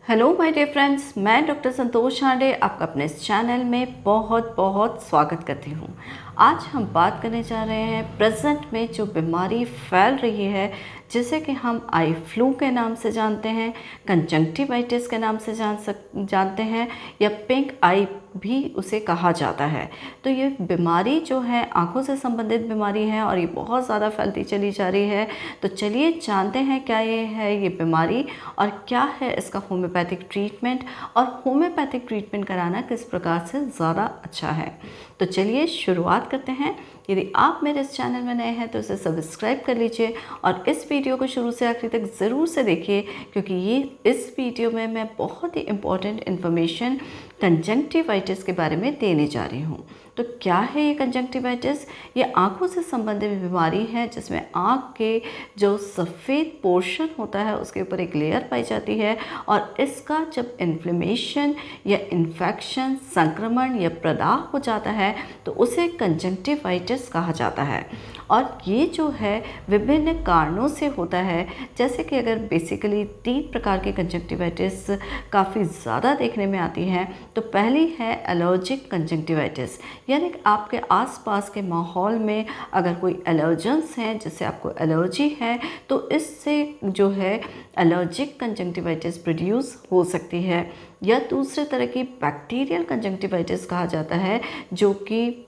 Hello my dear friends, मैं doctor संतोष शांडे आपका अपने इस चैनल में बहुत बहुत स्वागत करती हूँ। आज हम बात करने जा रहे हैं प्रेजेंट में जो बीमारी फैल रही है, जिसे कि हम आई फ्लू के नाम से जानते हैं, कंजंक्टिवाइटिस के नाम से जानते हैं या पिंक आई भी उसे कहा जाता है। तो ये बीमारी जो है आँखों से संबंधित बीमारी है और ये बहुत ज़्यादा फैलती चली जा रही है। तो चलिए जानते हैं क्या ये है ये बीमारी और क्या है इसका होम्योपैथिक ट्रीटमेंट और होम्योपैथिक ट्रीटमेंट कराना किस प्रकार से ज़्यादा अच्छा है। तो चलिए शुरुआत करते हैं। यदि आप मेरे इस चैनल में नए हैं तो इसे सब्सक्राइब कर लीजिए और इस वीडियो को शुरू से आखिर तक ज़रूर से देखिए, क्योंकि ये इस वीडियो में मैं बहुत ही इम्पोर्टेंट इन्फॉर्मेशन कंजंक्टिवाइटिस के बारे में देने जा रही हूँ। तो क्या है ये कंजंक्टिवाइटिस? ये आँखों से संबंधित बीमारी है जिसमें आँख के जो सफ़ेद पोर्शन होता है उसके ऊपर एक लेयर पाई जाती है और इसका जब इन्फ्लेमेशन या इन्फेक्शन, संक्रमण या प्रदाह हो जाता है तो उसे कंजंक्टिवाइटिस कहा जाता है। और ये जो है विभिन्न कारणों से होता है, जैसे कि अगर बेसिकली 3 प्रकार के कंजंक्टिवाइटिस काफ़ी ज़्यादा देखने में आती हैं। तो पहली है एलर्जिक कंजंक्टिवाइटिस, यानी कि आपके आसपास के माहौल में अगर कोई एलर्जेंस हैं जिससे आपको एलर्जी है तो इससे जो है एलर्जिक कंजंक्टिवाइटिस प्रोड्यूस हो सकती है। या दूसरे तरह की बैक्टीरियल कंजंक्टिवाइटिस कहा जाता है, जो कि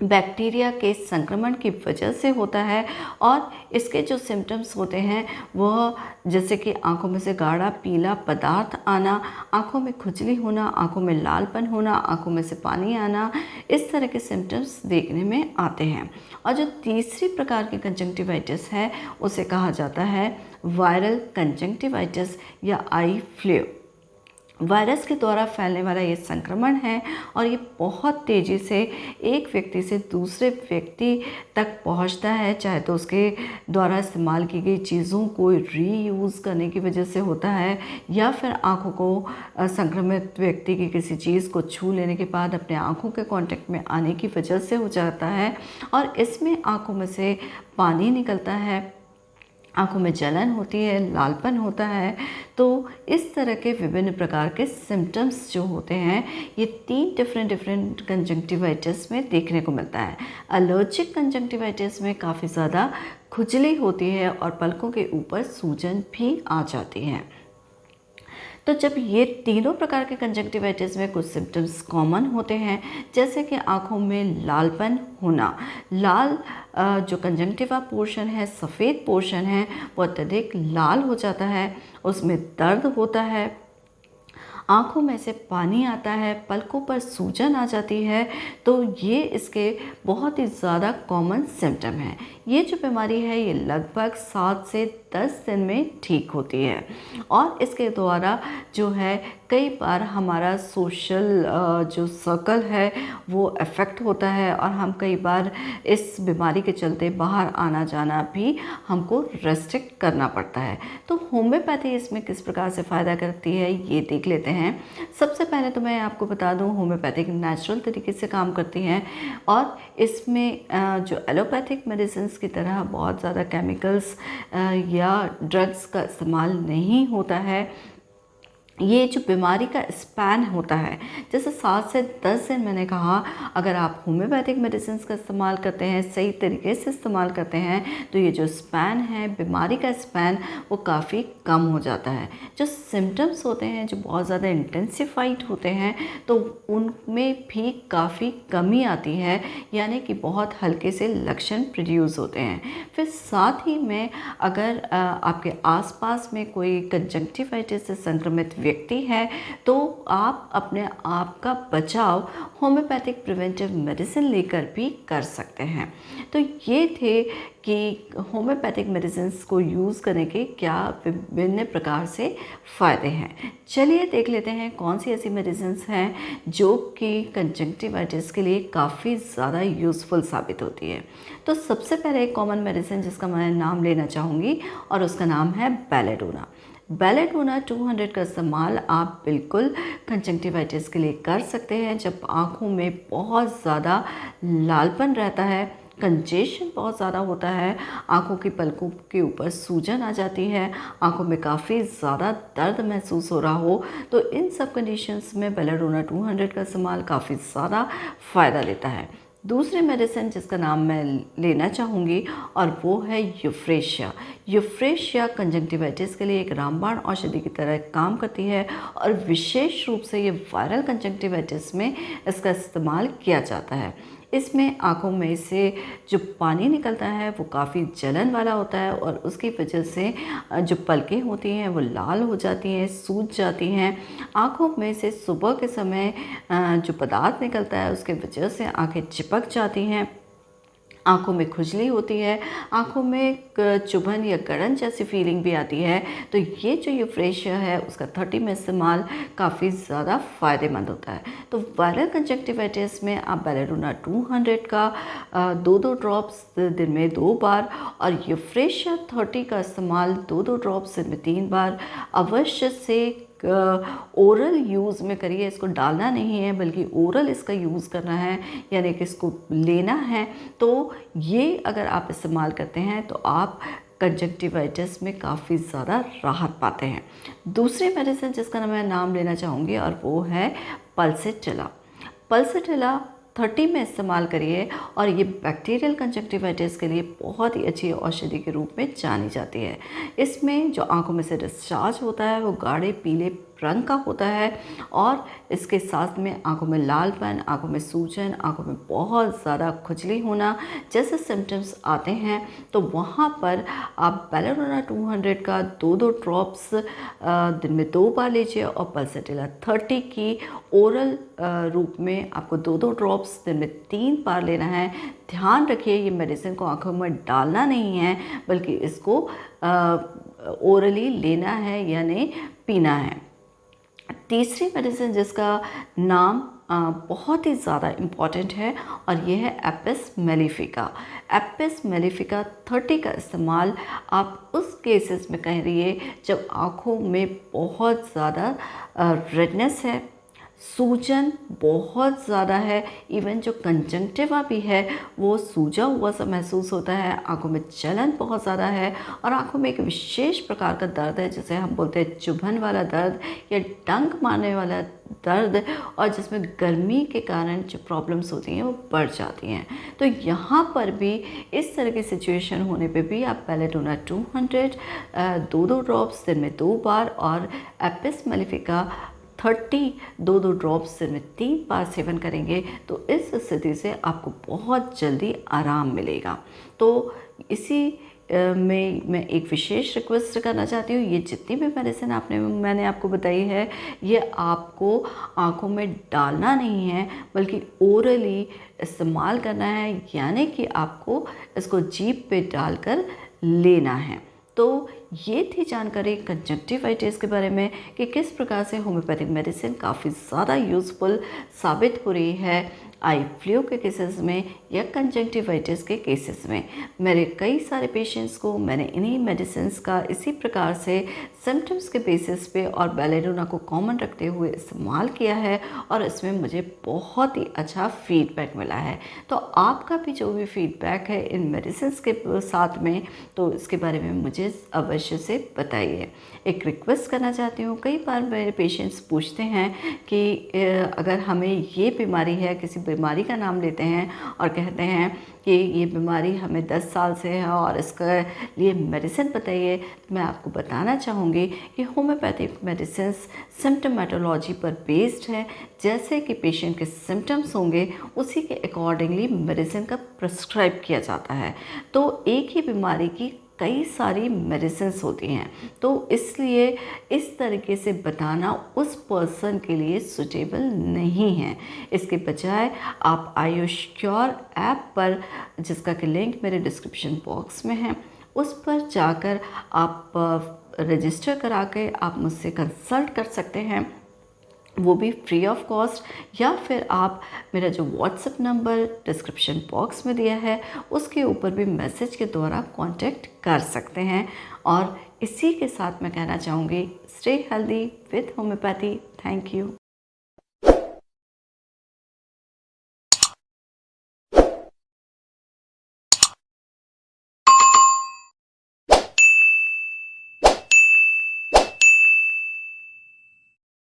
बैक्टीरिया के संक्रमण की वजह से होता है और इसके जो सिम्टम्स होते हैं वह जैसे कि आंखों में से गाढ़ा पीला पदार्थ आना, आंखों में खुजली होना, आंखों में लालपन होना, आंखों में से पानी आना, इस तरह के सिम्टम्स देखने में आते हैं। और जो तीसरी प्रकार की कंजंक्टिवाइटिस है उसे कहा जाता है वायरल कंजंक्टिवाइटिस या आई फ्लू। वायरस के द्वारा फैलने वाला ये संक्रमण है और ये बहुत तेज़ी से एक व्यक्ति से दूसरे व्यक्ति तक पहुंचता है, चाहे तो उसके द्वारा इस्तेमाल की गई चीज़ों को रीयूज़ करने की वजह से होता है या फिर आँखों को संक्रमित व्यक्ति की किसी चीज़ को छू लेने के बाद अपने आँखों के कांटेक्ट में आने की वजह से हो जाता है। और इसमें आँखों में से पानी निकलता है, आँखों में जलन होती है, लालपन होता है। तो इस तरह के विभिन्न प्रकार के सिम्टम्स जो होते हैं ये 3 डिफरेंट कंजंक्टिवाइटिस में देखने को मिलता है। एलर्जिक कंजंक्टिवाइटिस में काफ़ी ज़्यादा खुजली होती है और पलकों के ऊपर सूजन भी आ जाती है। तो जब ये तीनों प्रकार के कंजंक्टिवाइटिस में कुछ सिम्टम्स कॉमन होते हैं, जैसे कि आँखों में लालपन होना, लाल जो कंजंक्टिवा पोर्शन है, सफ़ेद पोर्शन है, वो अत्यधिक लाल हो जाता है, उसमें दर्द होता है, आँखों में से पानी आता है, पलकों पर सूजन आ जाती है। तो ये इसके बहुत ही ज़्यादा कॉमन सिम्टम हैं। ये जो बीमारी है ये लगभग 7 से 10 दिन में ठीक होती है और इसके द्वारा जो है कई बार हमारा सोशल जो सर्कल है वो अफेक्ट होता है और हम कई बार इस बीमारी के चलते बाहर आना जाना भी हमको रेस्ट्रिक्ट करना पड़ता है। तो होम्योपैथी इसमें किस प्रकार से फ़ायदा करती है ये देख लेते हैं। सबसे पहले तो मैं आपको बता दूं होम्योपैथिक नेचुरल तरीके से काम करती हैं और इसमें जो एलोपैथिक मेडिसिन की तरह बहुत ज़्यादा केमिकल्स या ड्रग्स का इस्तेमाल नहीं होता है। ये जो बीमारी का स्पैन होता है, जैसे 7 से 10 दिन मैंने कहा, अगर आप होम्योपैथिक मेडिसिन का इस्तेमाल करते हैं, सही तरीके से इस्तेमाल करते हैं, तो ये जो स्पैन है, बीमारी का स्पैन, वो काफ़ी कम हो जाता है। जो सिम्टम्स होते हैं जो बहुत ज़्यादा इंटेंसिफाइड होते हैं तो उनमें भी काफ़ी कमी आती है, यानी कि बहुत हल्के से लक्षण प्रोड्यूस होते हैं। फिर साथ ही में अगर आपके आसपास में कोई कंजंक्टिवाइटिस से संक्रमित व्यक्ति है तो आप अपने आप का बचाव होम्योपैथिक प्रिवेंटिव मेडिसिन लेकर भी कर सकते हैं। तो ये थे कि होम्योपैथिक मेडिसिन को यूज़ करने के क्या विभिन्न प्रकार से फ़ायदे हैं। चलिए देख लेते हैं कौन सी ऐसी मेडिसिन हैं जो कि कंजंक्टिवाइटिस के लिए काफ़ी ज़्यादा यूज़फुल साबित होती है। तो सबसे पहले एक कॉमन मेडिसिन जिसका मैं नाम लेना चाहूँगी और उसका नाम है बेलेडोना। बेलेडोना 200 का इस्तेमाल आप बिल्कुल कंजंक्टिवाइटिस के लिए कर सकते हैं जब आँखों में बहुत ज़्यादा लालपन रहता है कंजेशन बहुत ज़्यादा होता है, आँखों की पलकों के ऊपर सूजन आ जाती है, आँखों में काफ़ी ज़्यादा दर्द महसूस हो रहा हो, तो इन सब कंडीशंस में बेलेडोना 200 का इस्तेमाल काफ़ी ज़्यादा फ़ायदा देता है। दूसरी मेडिसिन जिसका नाम मैं लेना चाहूँगी और वो है यूफ्रेशिया। यूफ्रेशिया कंजंक्टिवाइटिस के लिए एक रामबाण औषधि की तरह काम करती है और विशेष रूप से ये वायरल कंजंक्टिवाइटिस में इसका इस्तेमाल किया जाता है। इसमें आँखों में से जो पानी निकलता है वो काफ़ी जलन वाला होता है और उसकी वजह से जो पलकें होती हैं वो लाल हो जाती हैं, सूज जाती हैं। आँखों में से सुबह के समय जो पदार्थ निकलता है उसके वजह से आँखें चिपक जाती हैं, आँखों में खुजली होती है, आँखों में चुभन या गड़न जैसी फीलिंग भी आती है। तो ये जो यूफ्रेशिया है उसका 30 में इस्तेमाल काफ़ी ज़्यादा फ़ायदेमंद होता है। तो वायरल कंजक्टिवाइटिस में आप बेलेडोना 200 का 2-2 ड्रॉप्स दिन में 2 बार और यूफ्रेशिया 30 का इस्तेमाल 2-2 ड्रॉप्स दिन में 3 बार अवश्य से ओरल यूज़ में करिए। इसको डालना नहीं है बल्कि ओरल इसका यूज़ करना है, यानी कि इसको लेना है। तो ये अगर आप इस्तेमाल करते हैं तो आप कंजक्टिवाइटिस में काफ़ी ज़्यादा राहत पाते हैं। दूसरी मेडिसिन जिसका मैं नाम लेना चाहूँगी और वो है पल्सेटिला। पल्सेटिला 30 में इस्तेमाल करिए और ये बैक्टीरियल कंजक्टिवाइटिस के लिए बहुत ही अच्छी औषधि के रूप में जानी जाती है। इसमें जो आंखों में से डिस्चार्ज होता है वो गाढ़े पीले रंग का होता है और इसके साथ में आंखों में लालपन, आंखों में सूजन, आंखों में बहुत ज़्यादा खुजली होना जैसे सिम्टम्स आते हैं, तो वहाँ पर आप बेलेडोना 200 का 2-2 ड्रॉप्स दिन में 2 बार लीजिए और पल्सेटिला 30 की ओरल रूप में आपको 2-2 ड्रॉप्स दिन में 3 बार लेना है। ध्यान रखिए ये मेडिसिन को आंखों में डालना नहीं है बल्कि इसको ओरली लेना है यानी पीना है। तीसरी मेडिसिन जिसका नाम बहुत ही ज़्यादा इम्पॉर्टेंट है और ये है एपिस मेलिफिका। एपिस मेलिफिका 30 का इस्तेमाल आप उस केसेस में कह रही जब आँखों में बहुत ज़्यादा रेडनेस है, सूजन बहुत ज़्यादा है, इवन जो कंजंक्टिवा भी है वो सूजा हुआ सा महसूस होता है, आंखों में जलन बहुत ज़्यादा है और आंखों में एक विशेष प्रकार का दर्द है जिसे हम बोलते हैं चुभन वाला दर्द या डंक मारने वाला दर्द, और जिसमें गर्मी के कारण जो प्रॉब्लम्स होती हैं वो बढ़ जाती हैं। तो यहाँ पर भी इस तरह की सिचुएशन होने पे भी आप बेलेडोना 200 2-2 ड्रॉप्स दिन में 2 बार और एपिस मेलिफिका 30 2-2 ड्रॉप्स दिन में 3 बार सेवन करेंगे तो इस स्थिति से आपको बहुत जल्दी आराम मिलेगा। तो इसी में मैं एक विशेष रिक्वेस्ट करना चाहती हूँ, ये जितनी भी मेडिसिन मैंने आपको बताई है ये आपको आँखों में डालना नहीं है बल्कि ओरली इस्तेमाल करना है, यानी कि आपको इसको जीभ पे डालकर लेना है। तो ये थी जानकारी कंजक्टिवाइटिस के बारे में कि किस प्रकार से होम्योपैथिक मेडिसिन काफ़ी ज़्यादा यूज़फुल साबित हो रही है आई फ्लू के केसेस में या कंजक्टिवाइटिस के केसेस में। मेरे कई सारे पेशेंट्स को मैंने इन्हीं मेडिसिन्स का इसी प्रकार से सिम्टम्स के बेसिस पे और बेलेडोना को कॉमन रखते हुए इस्तेमाल किया है और इसमें मुझे बहुत ही अच्छा फीडबैक मिला है। तो आपका भी जो भी फीडबैक है इन मेडिसिन्स के साथ में तो इसके बारे में मुझे अवश्य से बताइए। एक रिक्वेस्ट करना चाहती हूँ, कई बार मेरे पेशेंट्स पूछते हैं कि अगर हमें ये बीमारी है, किसी बीमारी का नाम लेते हैं और कहते हैं कि ये बीमारी हमें 10 साल से है और इसके लिए मेडिसिन बताइए। मैं आपको बताना चाहूँगी कि होम्योपैथिक मेडिसिन सिम्टोमेटोलॉजी पर बेस्ड है। जैसे कि पेशेंट के सिम्टम्स होंगे उसी के अकॉर्डिंगली मेडिसिन का प्रिस्क्राइब किया जाता है। तो एक ही बीमारी की कई सारी मेडिसिन्स होती हैं, तो इसलिए इस तरीके से बताना उस पर्सन के लिए सूटेबल नहीं है। इसके बजाय आप आयुष क्योर ऐप पर, जिसका कि लिंक मेरे डिस्क्रिप्शन बॉक्स में है, उस पर जाकर आप रजिस्टर करा के आप मुझसे कंसल्ट कर सकते हैं, वो भी फ्री ऑफ कॉस्ट, या फिर आप मेरा जो व्हाट्सएप नंबर डिस्क्रिप्शन बॉक्स में दिया है उसके ऊपर भी मैसेज के द्वारा कांटेक्ट कर सकते हैं। और इसी के साथ मैं कहना चाहूँगी, stay healthy with homeopathy. Thank you.